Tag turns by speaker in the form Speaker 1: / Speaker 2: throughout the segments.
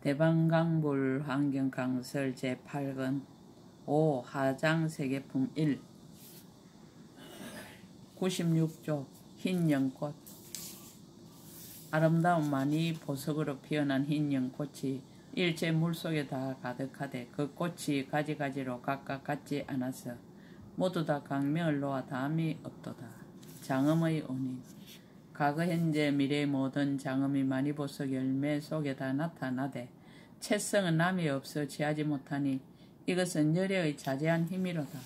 Speaker 1: 대방강불 환경강설 제8권 5. 하장세계품 1 96조 흰 연꽃. 아름다운 많이 보석으로 피어난 흰 연꽃이 일체 물속에 다 가득하되 그 꽃이 가지가지로 각각 같지 않아서 모두 다 강명을 놓아 다함이 없도다. 장엄의 원인. 과거 현재 미래의 모든 장엄이 많이 보석 열매 속에 다 나타나되 채성은 남이 없어 취하지 못하니 이것은 열애의 자제한 힘이로다.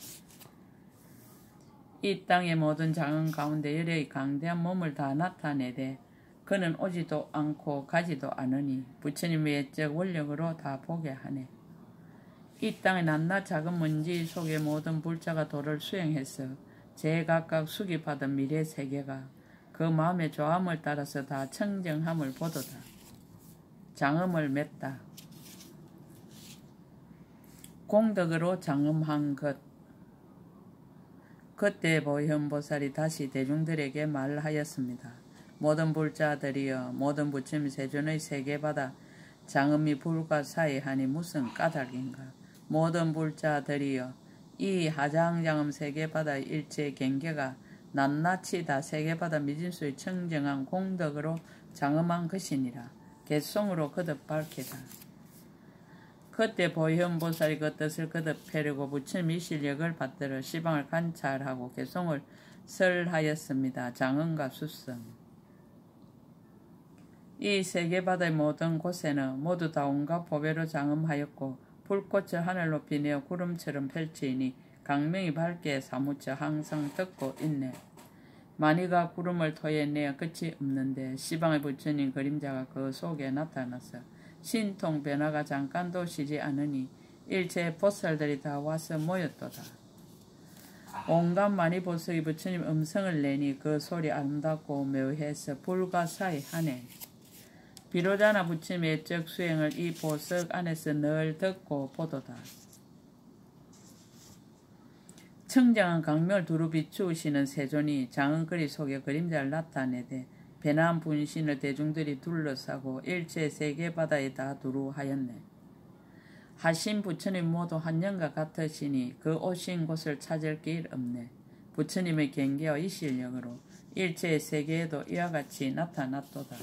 Speaker 1: 이 땅의 모든 장엄 가운데 열애의 강대한 몸을 다 나타내되 그는 오지도 않고 가지도 않으니 부처님의 예적 원력으로 다 보게 하네. 이 땅의 낱낱 작은 먼지 속의 모든 불자가 도를 수행해서 제각각 수기받은 미래 세계가 그 마음의 조함을 따라서 다 청정함을 보도다. 장엄을 맺다. 공덕으로 장엄한 것. 그때 보현보살이 다시 대중들에게 말하였습니다. 모든 불자들이여, 모든 부처님 세존의 세계바다 장엄이 불가사의하니 무슨 까닭인가. 모든 불자들이여, 이 하장장엄 세계바다의 일체 경계가 낱낱이 다 세계바다 미진수의 청정한 공덕으로 장엄한 것이니라. 개송으로 거듭 밝히다. 그때 보현보살이 그 뜻을 거듭 펴려고 부처님이 실력을 받들어 시방을 관찰하고 개송을 설하였습니다. 장엄과 수성. 이 세계바다의 모든 곳에는 모두 다 온갖 보배로 장엄하였고 불꽃을 하늘 높이 내어 구름처럼 펼치니 강명이 밝게 사무쳐 항상 듣고 있네. 만이가 구름을 토해내어 끝이 없는데 시방의 부처님 그림자가 그 속에 나타나서 신통 변화가 잠깐도 쉬지 않으니 일체 보살들이 다 와서 모였도다. 온갖 많이 보석이 부처님 음성을 내니 그 소리 아름답고 묘해서 불가사의하네. 비로자나 부처님의 예적 수행을 이 보석 안에서 늘 듣고 보도다. 청정한 강명을 두루 비추시는 세존이 장엄거리 속에 그림자를 나타내되 배나한 분신을 대중들이 둘러싸고 일체 세계바다에 다 두루 하였네. 하신 부처님 모두 한영과 같으시니 그 오신 곳을 찾을 길 없네. 부처님의 경계와 이 실력으로 일체 세계에도 이와 같이 나타났도다.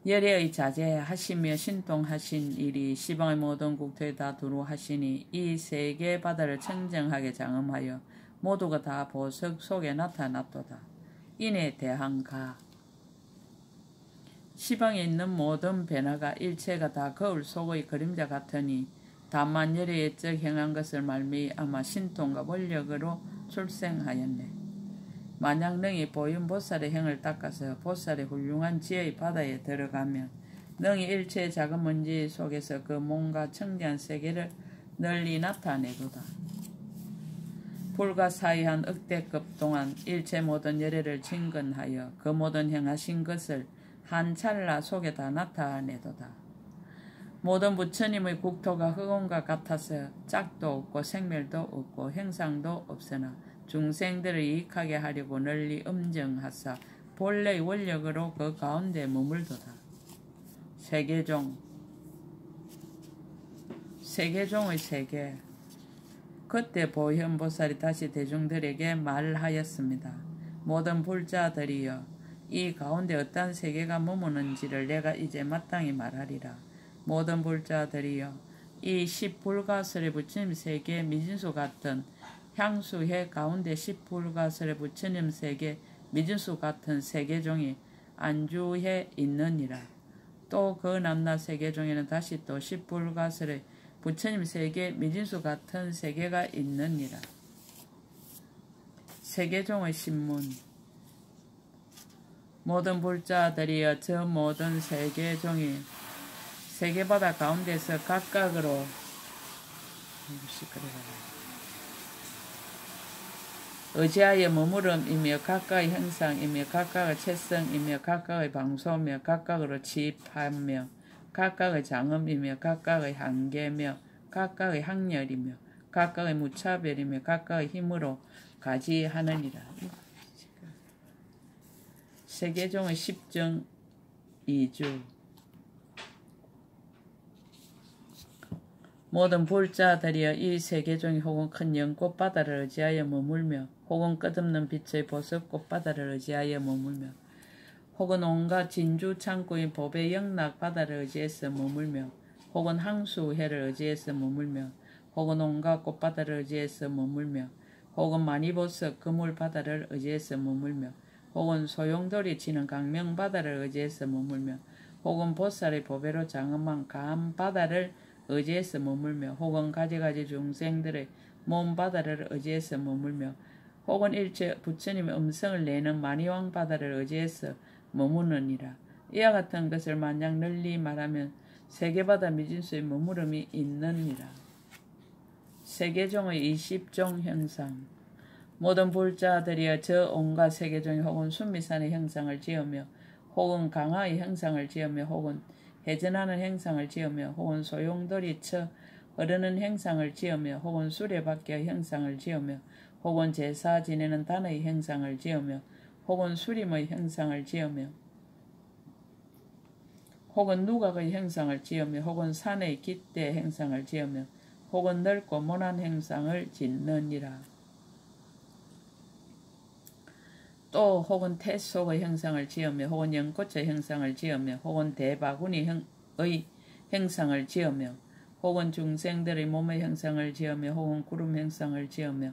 Speaker 1: 열애의 자제하시며 신통하신 일이 시방의 모든 국토에 다 두루 하시니 이 세계 바다를 청정하게 장엄하여 모두가 다 보석 속에 나타났도다. 인에 대한 가. 시방에 있는 모든 변화가 일체가 다 거울 속의 그림자 같으니 다만 열애의 예적 행한 것을 말미암아 신통과 원력으로 출생하였네. 만약 능히 보현보살의 행을 닦아서 보살의 훌륭한 지혜의 바다에 들어가면 능히 일체의 작은 먼지 속에서 그 몸과 청정한 세계를 널리 나타내도다. 불가사의한 억대급 동안 일체 모든 열애를 진건하여 그 모든 행하신 것을 한 찰나 속에 다 나타내도다. 모든 부처님의 국토가 흑원과 같아서 짝도 없고 생멸도 없고 형상도 없으나 중생들을 이익하게 하려고 널리 엄정하사 본래의 원력으로 그 가운데 머물도다. 세계종. 세계종의 세계. 그때 보현보살이 다시 대중들에게 말하였습니다. 모든 불자들이여, 이 가운데 어떠한 세계가 머무는지를 내가 이제 마땅히 말하리라. 모든 불자들이여, 이 10불가설의 부처님 세계 미진수 같은 향수해 가운데 10불가설의 부처님 세계 미진수 같은 세계종이 안주해 있느니라. 또 그 남나 세계종에는 다시 또 10불가설의 부처님 세계 미진수 같은 세계가 있느니라. 세계종의 신문. 모든 불자들이여, 저 모든 세계종이 세계바다 가운데서 각각으로 의지하여 머무름이며 각각의 형상이며 각각의 채성이며 각각의 방소며 각각으로 취입하며 각각의 장엄이며 각각의 한계며 각각의 학렬이며 각각의 무차별이며 각각의 힘으로 가지하느니라. 세계종의 10정 2주. 모든 불자들이여 이 세계종이 혹은 큰 연꽃바다를 의지하여 머물며 혹은 끝없는 빛의 보석꽃바다를 의지하여 머물며 혹은 온갖 진주 창고인 법의 영락 바다를 의지해서 머물며 혹은 항수해를 의지해서 머물며 혹은 온갖 꽃바다를 의지해서 머물며 혹은 마니보석 그물 바다를 의지해서 머물며 혹은 소용돌이 치는 강명 바다를 의지해서 머물며 혹은 보살의 보배로 장엄한 감 바다를 의지해서 머물며 혹은 가지가지 중생들의 몸 바다를 의지해서 머물며 혹은 일체 부처님의 음성을 내는 마니왕 바다를 의지해서 머무느니라. 이와 같은 것을 만약 널리 말하면 세계바다 미진수의 머무름이 있느니라. 세계종의 20종 형상. 모든 불자들이여 저 온갖 세계종이 혹은 순미산의 형상을 지으며 혹은 강화의 형상을 지으며 혹은 회전하는 형상을 지으며 혹은 소용돌이 쳐 흐르는 형상을 지으며 혹은 수레바퀴의 형상을 지으며 혹은 제사 지내는 단의 형상을 지으며 혹은 수림의 형상을 지으며 혹은 누각의 형상을 지으며 혹은 산의 깃대 형상을 지으며 혹은 넓고 모난 형상을 짓느니라. 또 혹은 태속의 형상을 지으며 혹은 연꽃의 형상을 지으며 혹은 대바구니의 형상을 지으며 혹은 중생들의 몸의 형상을 지으며 혹은 구름 형상을 지으며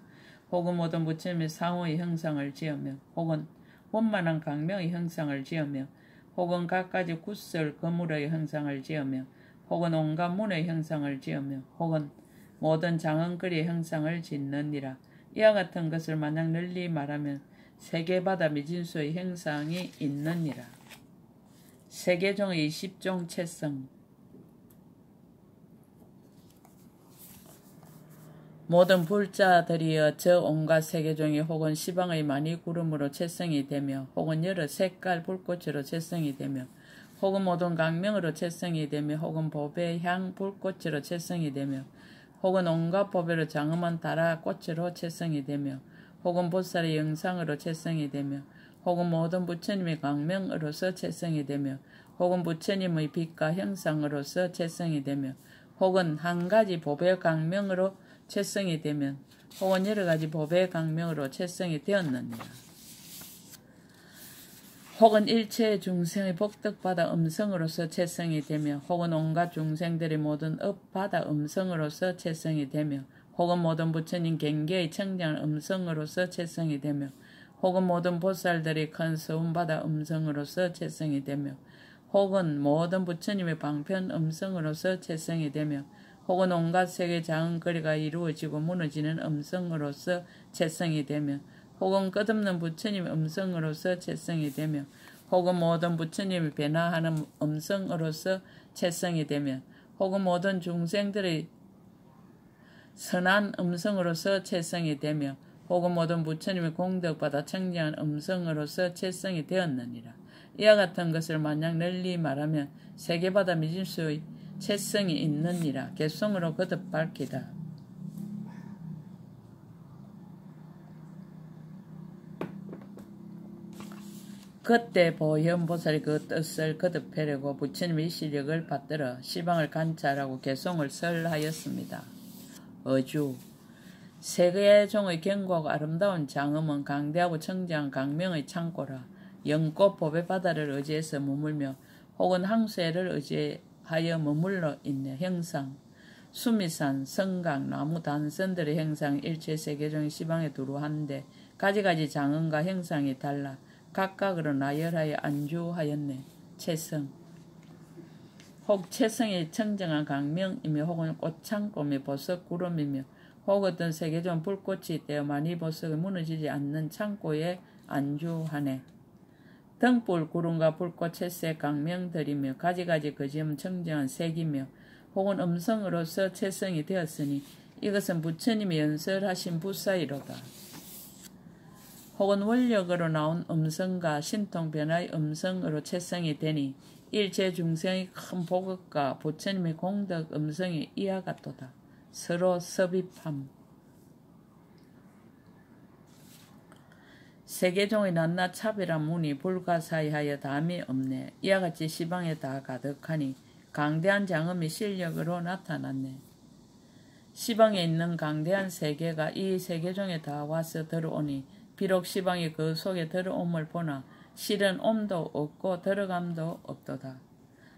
Speaker 1: 혹은 모든 부처님의 상호의 형상을 지으며 혹은 원만한 강명의 형상을 지으며 혹은 갖가지 구슬 거물의 형상을 지으며 혹은 온갖 문의 형상을 지으며 혹은 모든 장언거리의 형상을 짓느니라. 이와 같은 것을 만약 널리 말하면 세계바다 미진수의 형상이 있느니라. 세계종의 20종 채성. 모든 불자들이여 저 온갖 세계종이 혹은 시방의 많이 구름으로 채성이 되며 혹은 여러 색깔 불꽃으로 채성이 되며 혹은 모든 강명으로 채성이 되며 혹은 법의 향 불꽃으로 채성이 되며 혹은 온갖 법회로 장엄한 다라 꽃으로 채성이 되며 혹은 보살의 영상으로 채성이 되며 혹은 모든 부처님의 강명으로서 채성이 되며 혹은 부처님의 빛과 형상으로서 채성이 되며 혹은 한 가지 법의 강명으로 채성이 되면 혹은 여러 가지 법의 강명으로 채성이 되었느니라. 혹은 일체의 중생의 복덕바다 음성으로서 채성이 되며 혹은 온갖 중생들의 모든 업바다 음성으로서 채성이 되며 혹은 모든 부처님 경계의 청량 음성으로서 채성이 되며 혹은 모든 보살들의 큰 서운바다 음성으로서 채성이 되며 혹은 모든 부처님의 방편 음성으로서 채성이 되며 혹은 온갖 세계 장언거리가 이루어지고 무너지는 음성으로서 채성이 되며 혹은 끝없는 부처님의 음성으로서 채성이 되며 혹은 모든 부처님이 변화하는 음성으로서 채성이 되며 혹은 모든 중생들의 선한 음성으로서 채성이 되며 혹은 모든 부처님의 공덕받아 청량한 음성으로서 채성이 되었느니라. 이와 같은 것을 만약 널리 말하면 세계바다 미진수의 채성이 있느니라. 개성으로 거듭 밝히다. 그때 보현보살이 그 뜻을 거듭하려고 부처님의 시력을 받들어 시방을 관찰하고 개성을 설하였습니다. 어주 세계종의 견고하고 아름다운 장엄은 강대하고 청정한 강명의 창고라. 연꽃 보배 바다를 의지해서 머물며 혹은 항수해를 의지하여 머물러 있네. 형상 수미산, 성강, 나무 단선들의 형상 일체 세계종의 시방에 두루 한데 가지가지 장엄과 형상이 달라 각각으로 나열하여 안주하였네. 채성 혹 채성의 청정한 강명이며 혹은 꽃창고며 보석 구름이며 혹 어떤 세계종 불꽃이 되어 많이 보석이 무너지지 않는 창고에 안주하네. 등불 구름과 불꽃 채색 강명들이며 가지가지 거지음 청정한 색이며 혹은 음성으로서 채성이 되었으니 이것은 부처님이 연설하신 부사이로다. 혹은 원력으로 나온 음성과 신통변화의 음성으로 채성이 되니 일체 중생의 큰 복업과 부처님의 공덕 음성이 이와 같도다. 서로 섭입함. 세계종의 낱낱 차별한 문이 불가사의하여 담이 없네. 이와 같이 시방에 다 가득하니 강대한 장엄이 실력으로 나타났네. 시방에 있는 강대한 세계가 이 세계중에 다 와서 들어오니 비록 시방이 그 속에 들어옴을 보나 실은 옴도 없고 들어감도 없도다.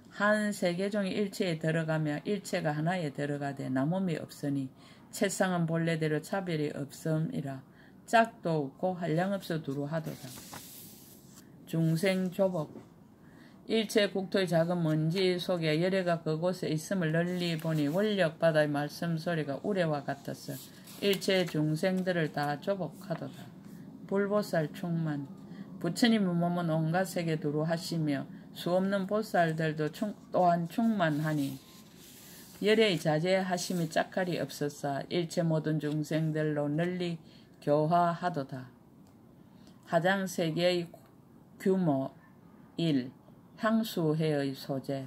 Speaker 1: 한 세계중이 일체에 들어가며 일체가 하나에 들어가되 남음이 없으니 채상은 본래대로 차별이 없음이라. 짝도 없고 한량없어 두루하도다. 중생조복 일체 국토의 작은 먼지 속에 열애가 그곳에 있음을 널리 보니 원력바다의 말씀소리가 우레와 같았어. 일체 중생들을 다 조복하도다. 불보살 충만 부처님의 몸은 온갖 세계 두루하시며 수없는 보살들도 또한 충만하니 열애의 자제하심이 짝할이 없었사. 일체 모든 중생들로 널리 교화하도다. 하장세계의 규모 1. 향수회의 소재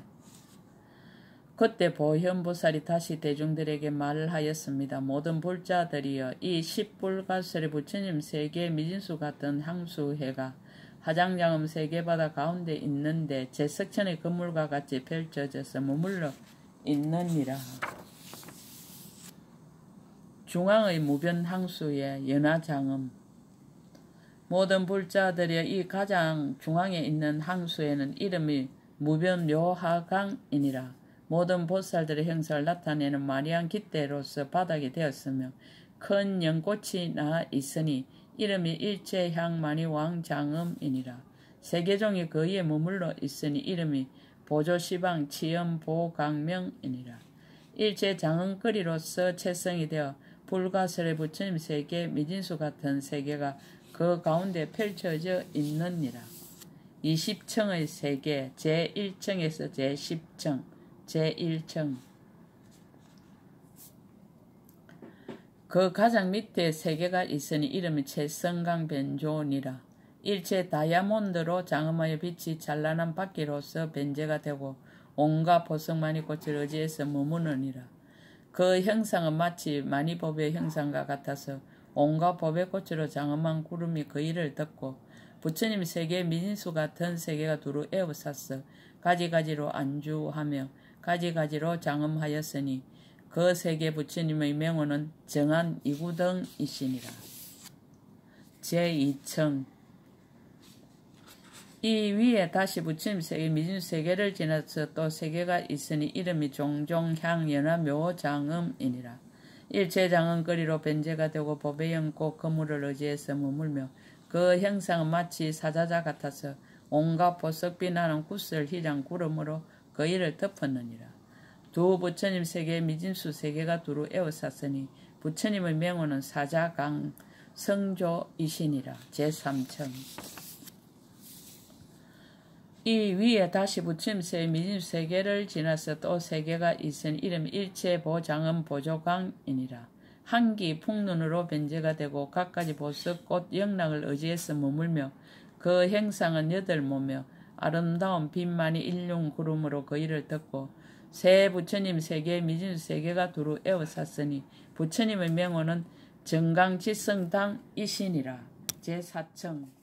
Speaker 1: 그때 보현보살이 다시 대중들에게 말하였습니다. 모든 불자들이여 이 10불가설의 부처님 세계 미진수 같은 향수회가 화장장음 세계바다 가운데 있는데 제석천의 건물과 같이 펼쳐져서 머물러 있느니라. 중앙의 무변 향수의 연화장음 모든 불자들의 이 가장 중앙에 있는 항수에는 이름이 무변묘하강이니라. 모든 보살들의 형상을 나타내는 마리안 깃대로서 바닥이 되었으며 큰 연꽃이 나 있으니 이름이 일체향만이왕장음이니라. 세계종이 거기에 머물러 있으니 이름이 보조시방 치연보강명이니라. 일체장음거리로서 채성이 되어 불가설의 부처님 세계 미진수 같은 세계가 그 가운데 펼쳐져 있느니라. 20층의 세계 제1층에서 제10층 제1층 그 가장 밑에 세계가 있으니 이름이 채성강변조니라. 일체 다이아몬드로 장엄하여 빛이 찬란한 바퀴로서 변제가 되고 온갖 보석만이 꽃을 의지해서 머무느니라. 그 형상은 마치 만이법의 형상과 같아서 온갖 법의 꽃으로 장엄한 구름이 그 일을 덮고 부처님 세계 미진수 같은 세계가 두루 에워쌌어. 가지가지로 안주하며 가지가지로 장엄하였으니 그 세계 부처님의 명호는 정한 이구등이시니라. 제2층 이 위에 다시 부처님 세계 미진수 세계를 지나서 또 세계가 있으니 이름이 종종향연화묘장음이니라. 일체장은거리로 변제가 되고 법의 연꽃 그물을 의지해서 머물며 그 형상은 마치 사자자 같아서 온갖 보석비 나는 구슬 희장 구름으로 그 일을 덮었느니라. 두 부처님 세계의 미진수 세계가 두루 에워쌌으니 부처님의 명호는 사자강 성조이시니라. 제3층 이 위에 다시 부처님 세계 미진수 세계를 지나서 또 세계가 있으니 이름이 일체보장음 보조강이니라. 한기 풍눈으로 변제가 되고 갖가지 보석 꽃 영락을 의지해서 머물며 그 형상은 8모며 아름다운 빛만이 일륜 구름으로 그 일을 덮고 새 부처님 세계의 미진수 세계가 두루 에워쌌으니 부처님의 명호는 정강지성당이시니라. 제4층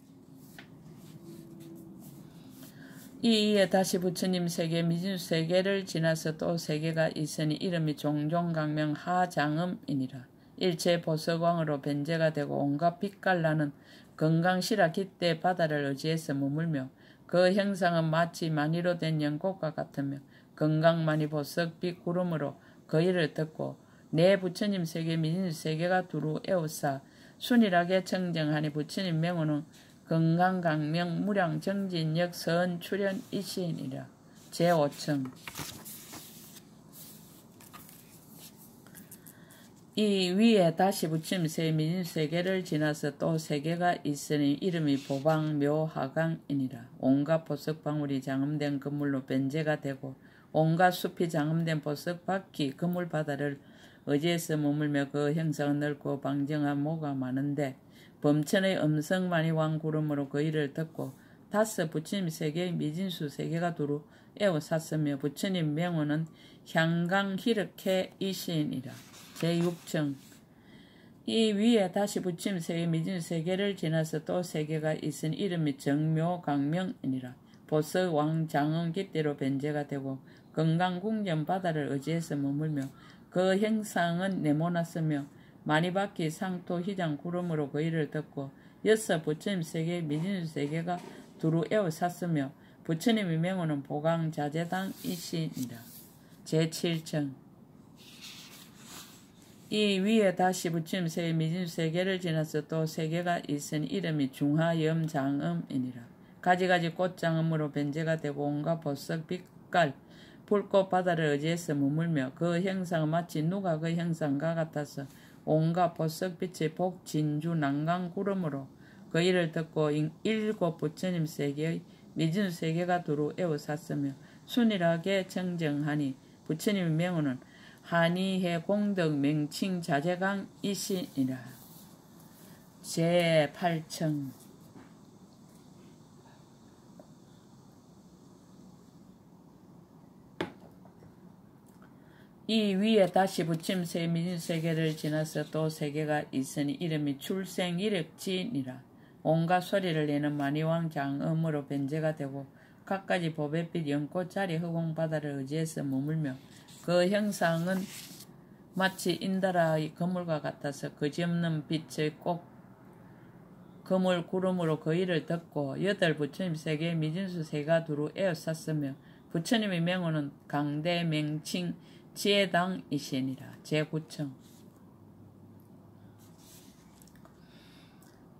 Speaker 1: 이에 다시 부처님 세계 미진수 세계를 지나서 또 세계가 있으니 이름이 종종강명 하장음이니라. 일체 보석왕으로 변제가 되고 온갖 빛깔나는 건강시라 깃대 바다를 의지해서 머물며 그 형상은 마치 만이로 된 연꽃과 같으며 건강만이 보석빛 구름으로 그 일을 덮고 내 부처님 세계 미진수 세계가 두루 에워싸 순일하게 청정하니 부처님 명호는 건강강명 무량정진역 선출현이시니라. 제5층 이 위에 다시 부처님 세계 미진수 세계를 지나서 또 세계가 있으니 이름이 보방묘하강이니라. 온갖 보석방울이 장엄된 그물로 변제가 되고 온갖 숲이 장엄된 보석바퀴 그물바다를 의지해서 머물며 그 형상은 넓고 방정한 모가 많은데 범천의 음성만이 왕구름으로 그 일을 덮고 5 부처님 세계의 미진수 세계가 두루 에워쌌으며 부처님 명호는 향강희륵해이시니라. 제6층 이 위에 다시 부처님 세계 미진수 세계를 지나서 또 세계가 있으니 이름이 정묘강명이니라. 보석왕장음 깃대로 변제가 되고 건강궁전 바다를 의지해서 머물며 그 형상은 네모났으며 많이 바퀴 상토 휘장 구름으로 그 일을 덮고 여섯 부처님 세계 미진수 세계가 두루 에워쌌으며 부처님의 명호는 보강자재당이시니라. 제7층 이 위에 다시 부처님 세계 미진수 세계를 지나서 또 세계가 있으니 이름이 중하염장음이니라. 가지가지 꽃장음으로 변제가 되고 온갖 보석 빛깔 불꽃 바다를 의지해서 머물며 그 형상은 마치 누가 그 형상과 같아서 온갖 보석빛의 복 진주 난강 구름으로 그 일을 듣고 일곱 부처님 세계의 미진수 세계가 두루 에워쌌으며 순일하게 청정하니 부처님의 명호는 한이해 공덕 명칭 자재강이시니라. 제8층 이 위에 다시 부처님 세 미진수 세계를 지나서 또 세계가 있으니 이름이 출생이력지니라. 온갖 소리를 내는 만이왕 장음으로 변제가 되고 갖가지 보배빛 연꽃자리 흑공바다를 의지해서 머물며 그 형상은 마치 인다라의 거물과 같아서 거지없는 빛의 꼭 거물 구름으로 그 일을 덮고 여덟 부처님 세계 미진수 세가 두루 에워쌌으며 부처님의 명호는 강대 명칭 지혜당이시니라. 제9층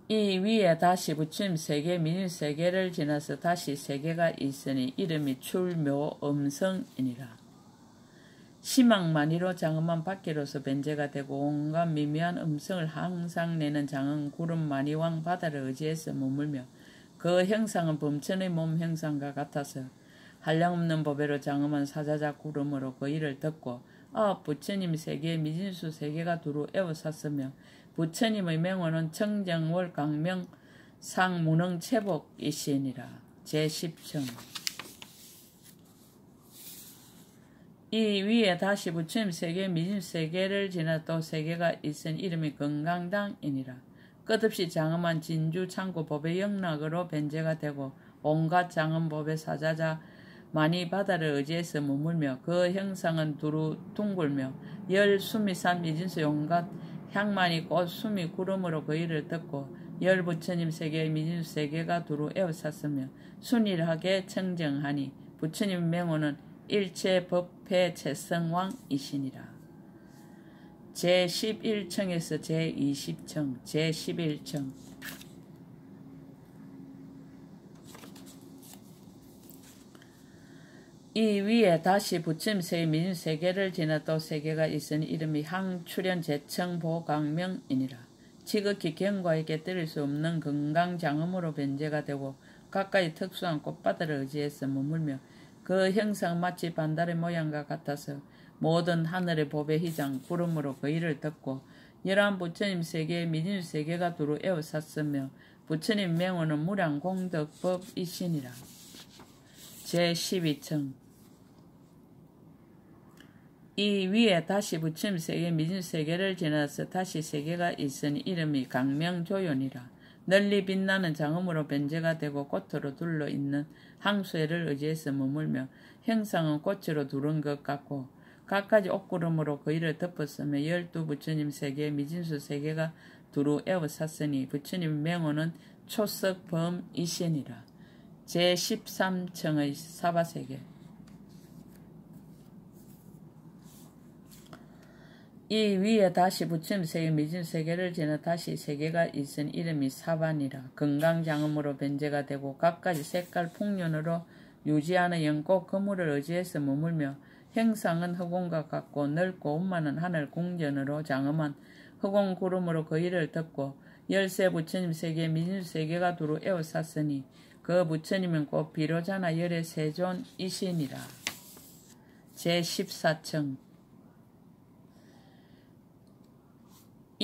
Speaker 1: 이 위에 다시 부처님 세계 미진수 세계를 지나서 다시 세계가 있으니 이름이 출묘음성이니라. 시망만이로 장엄한 바퀴로서 변제가 되고 온갖 미묘한 음성을 항상 내는 장엄 구름 만이왕 바다를 의지해서 머물며 그 형상은 범천의 몸 형상과 같아서 한량없는 보배로 장엄한 사자자 구름으로 그 일을 덮고 아홉 부처님 세계 미진수 세계가 두루 에워쌌으며 부처님의 명호는 청정월 강명 상무능체복이시니라. 제10층 이 위에 다시 부처님 세계 미진수 세계를 지나 또 세계가 있은 이름이 건강당이니라. 끝없이 장엄한 진주 창고 법의 영락으로 변제가 되고 온갖 장엄 법의 사자자 많이 바다를 의지해서 머물며 그 형상은 두루 둥글며 열 수미산 미진수 온갖 향만이 꽃 수미 구름으로 그 일을 덮고 열 부처님 세계 미진수 세계가 두루 에워쌌으며 순일하게 청정하니 부처님 명호는 일체 법회 채성왕이시니라. 제11층에서 제20층 제11층 이 위에 다시 부처님 세계 미진수 세계를 지나 또 세계가 있으니 이름이 항출현 제청보강명이니라. 지극히 경과에게 때릴 수 없는 건강장음으로 변제가 되고 각가지 특수한 꽃바다를 의지해서 머물며 그 형상 마치 반달의 모양과 같아서 모든 하늘의 법의 휘장 구름으로 그 일을 덮고 열한 부처님 세계 미진수 세계가 두루 에워쌌으며 부처님 명호는 무량공덕법이시니라. 제12층 이 위에 다시 부처님 세계 미진수 세계를 지나서 다시 세계가 있으니 이름이 강명조연이라. 널리 빛나는 장음으로 변제가 되고 꽃으로 둘러있는 항수회를 의지해서 머물며 형상은 꽃으로 두른 것 같고 갖가지 옷구름으로 그 일을 덮었으며 열두 부처님 세계 미진수 세계가 두루 에워쌌으니 부처님 명호는 초석범이시니라. 제13층의 사바세계 이 위에 다시 부처님 세계 미진수 세계를 지나 다시 세계가 있은 이름이 사반이라. 건강장음으로 변제가 되고 갖가지 색깔 풍륜으로 유지하는 연꽃 거물을 의지해서 머물며 형상은 흑원과 같고 넓고 온만한 하늘 궁전으로 장엄한 흑원 구름으로 그 일을 덮고 열세 부처님 세계 미진수 세계가 두루 에워쌌으니 그 부처님은 곧 비로자나 열의 세존이시니라. 제14층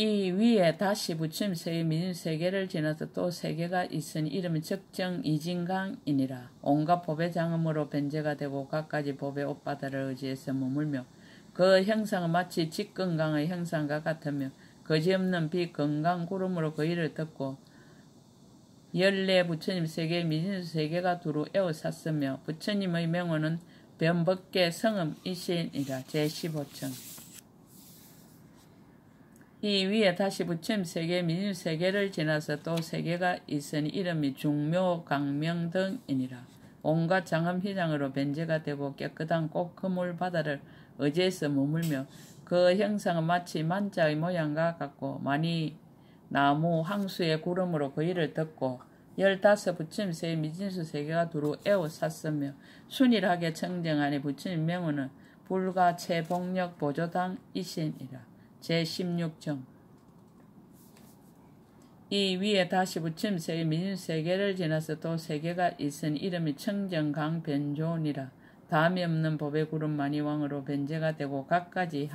Speaker 1: 이 위에 다시 부처님 세계 미진수 세계를 지나서 또 세계가 있으니 이름은 적정 이진강이니라. 온갖 법의 장음으로 변제가 되고 갖가지 법의 옷바다를 의지해서 머물며 그 형상은 마치 직건강의 형상과 같으며 거지없는 비건강 구름으로 그 일을 덮고 열네 부처님 세계 미진수 세계가 두루 에워쌌으며 부처님의 명호는 변법계 성음이시니라. 제15층 이 위에 다시 부처님 세계 미진 세계를 지나서 또 세계가 있으니 이름이 중묘 강명 등이니라. 온갖 장엄 휘장으로 변제가 되고 깨끗한 꽃 그물 바다를 의지해서 머물며 그 형상은 마치 만자의 모양과 같고 많이 나무 항수의 구름으로 그 일을 덮고 15 부처님 세계 미진수 세계가 두루 에워쌌으며 순일하게 청정하니 부처님 명호는 불가 최복력 보조당이시니라. 제16정 이 위에 다시 부처님 세계 미진수 세계를 지나서 또 세계가 있으니 이름이 청정강 변조니라. 다음이 없는 법의 구름 만이왕으로 변제가 되고 갖가지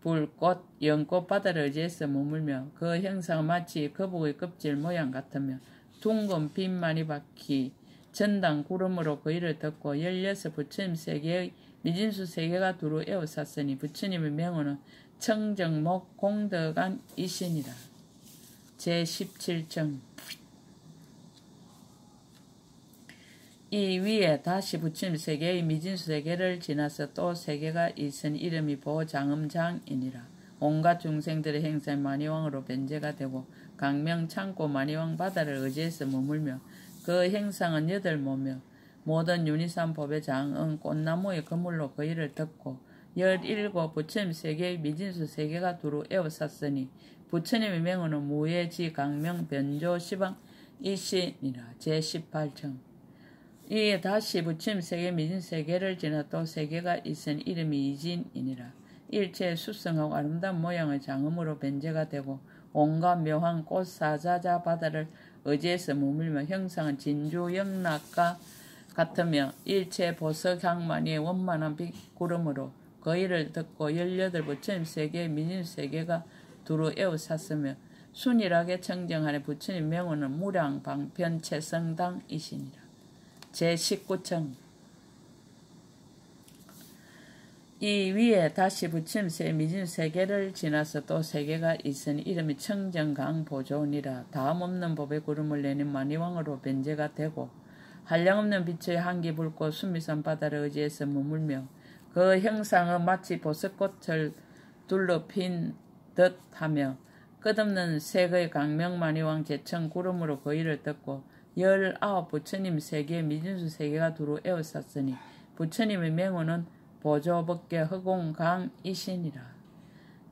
Speaker 1: 항불꽃 연꽃 바다를 의지해서 머물며 그 형상은 마치 거북의 껍질 모양 같으며 둥근 빛 많이 박히 전당 구름으로 그 일을 덮고 16 부처님 세계의 미진수 세계가 두루 에워쌌으니 부처님의 명호는 청정목 공덕한 이신이라. 제17정 이 위에 다시 부처님 세계의 미진수 세계를 지나서 또 세계가 있으니 이름이 보장음장이니라. 온갖 중생들의 행사의 만이왕으로 변제가 되고 강명 창고 만이왕 바다를 의지해서 머물며 그 행상은 8모며 모든 윤희산 법의 장은 꽃나무의 그물로 그 일을 덮고 17 부처님 세계의 미진수 세계가 두루 에워쌌으니 부처님의 명호는 무예지 강명 변조 시방 이신이라. 제18정 이에 다시 부처님 세계 미진 세계를 지나 또 세계가 있은 이름이 이진이니라. 일체 수성하고 아름다운 모양의 장음으로 변제가 되고 온갖 묘한 꽃 사자자 바다를 의지해서 머물며 형상은 진주 영락과 같으며 일체 보석 향만이 원만한 빛구름으로 그 일을 듣고 18 부처님 세계의 미진 세계가 두루 에워쌌으며 순일하게 청정하는 부처님 명호는 무량 방편 최성당이시니라. 제19청 이 위에 다시 부처님 세계 미진 세계를 지나서 또 세계가 있으니 이름이 청정강 보존이라. 다음 없는 법의 구름을 내는 만이왕으로 변제가 되고 한량없는 빛의 한기 불꽃 수미산 바다를 의지해서 머물며 그 형상은 마치 보석꽃을 둘러핀 듯하며 끝없는 색의 강명만이왕 제청 구름으로 그 일을 덮고 19 부처님 세계 미진수 세계가 두루 에워쌌으니 부처님의 명호는 보조법계 허공강이시니라.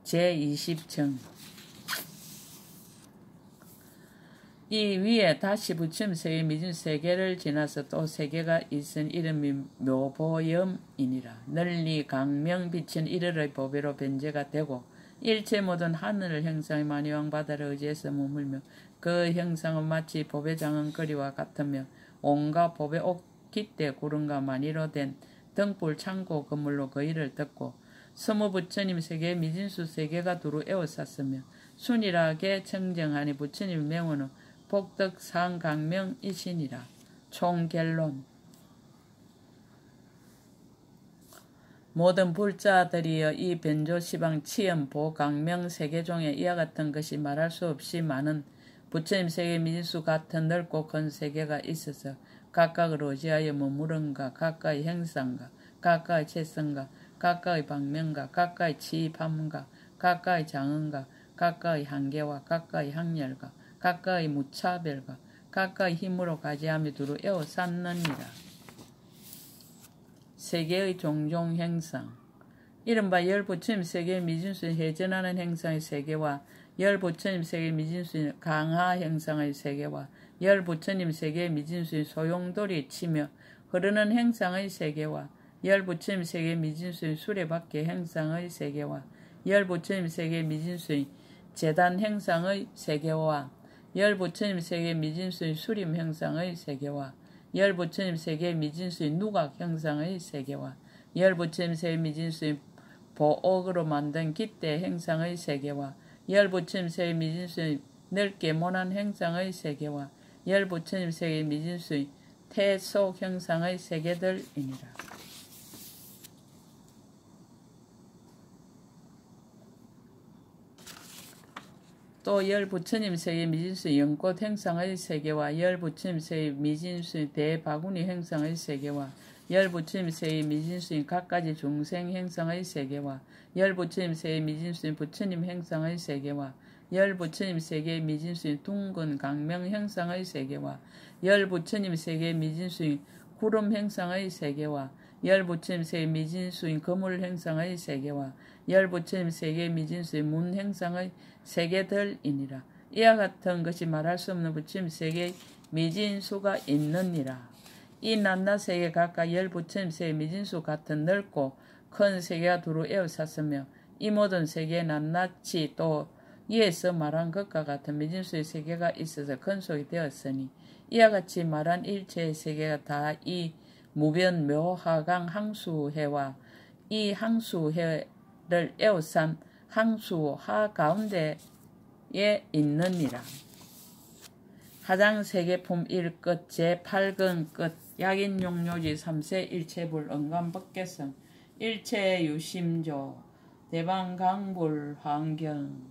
Speaker 1: 제20정 이 위에 다시 부처님 세계 미진 세계를 지나서 또 세계가 있은 이름이 묘보염이니라. 널리 강명 빛은 일월의 보배로 변제가 되고 일체 모든 하늘을 형상의 만이왕 바다를 의지해서 머물며 그 형상은 마치 보배 장은거리와 같으며 온갖 보배 옥 깃대 구름과 만이로 된 등불 창고 그물로 그 일을 덮고 20 부처님 세계 미진수 세계가 두루 에워쌌으며 순일하게 청정하니 부처님 명호는 복덕상강명이시니라. 총결론 모든 불자들이여 이 변조시방 치연보 강명 세계종에 이와 같은 것이 말할 수 없이 많은 부처님 세계 미진수 같은 넓고 큰 세계가 있어서 각각을 의지하여 머무른가 각각의 형상과 각각의 체성과 각각의 방면과 각각의 치입함과 각각의 장언과 각각의 한계와 각각의 항열과 각각의 무차별과 각각의 힘으로 가지함이 두루 에워쌌느니라. 세계의 종종 행상 이른바 열부처님 세계 미진수의 회전하는 행상의 세계와 열부처님 세계 미진수의 강하 행상의 세계와 열부처님 세계 미진수의 소용돌이 치며 흐르는 행상의 세계와 열부처님 세계 미진수의 수레바퀴 행상의 세계와 열부처님 세계 미진수의 재단 행상의 세계와 열부처님 세계 미진수의 수림 형상의 세계와 열부처님 세계 미진수의 누각 형상의 세계와 열부처님 세계 미진수의 보옥으로 만든 깃대 행상의 세계와 열부처님 세계 미진수의 넓게 모난 행상의 세계와 열부처님 세계 미진수의 태속 형상의 세계들이니라. 또 열부처님 세계 미진수의 연꽃 행상의 세계와 열부처님 세계 미진수의 대바구니 행상의 세계와 열부처님세의 미진수인 각가지 중생 행성의 세계와 열부처님세의 미진수인 부처님 행성의 세계와 열부처님 세계의 미진수인 둥근 강명 행성의 세계와 열부처님 세계의 미진수인 구름 행성의 세계와 열부처님 세계의 미진수인 거물 행성의 세계와 열부처님 세계의 미진수인 문 행성의 세계들이니라. 이와 같은 것이 말할 수 없는 부처님 세계의 미진수가 있느니라. 이 낱낱 세계 각각 열부처님 세계의 미진수 같은 넓고 큰 세계가 두루 에워쌌으며 이 모든 세계의 낱낱이 또 이에서 말한 것과 같은 미진수의 세계가 있어서 근속이 되었으니 이와 같이 말한 일체의 세계가 다 이 무변 묘하강 항수해와 이 항수해를 에워싼 항수하 가운데에 있느니라. 하장 세계품 1끝 제8근 끝 약인용료지 3세 일체불 언감법계성 일체유심조 대방강불 환경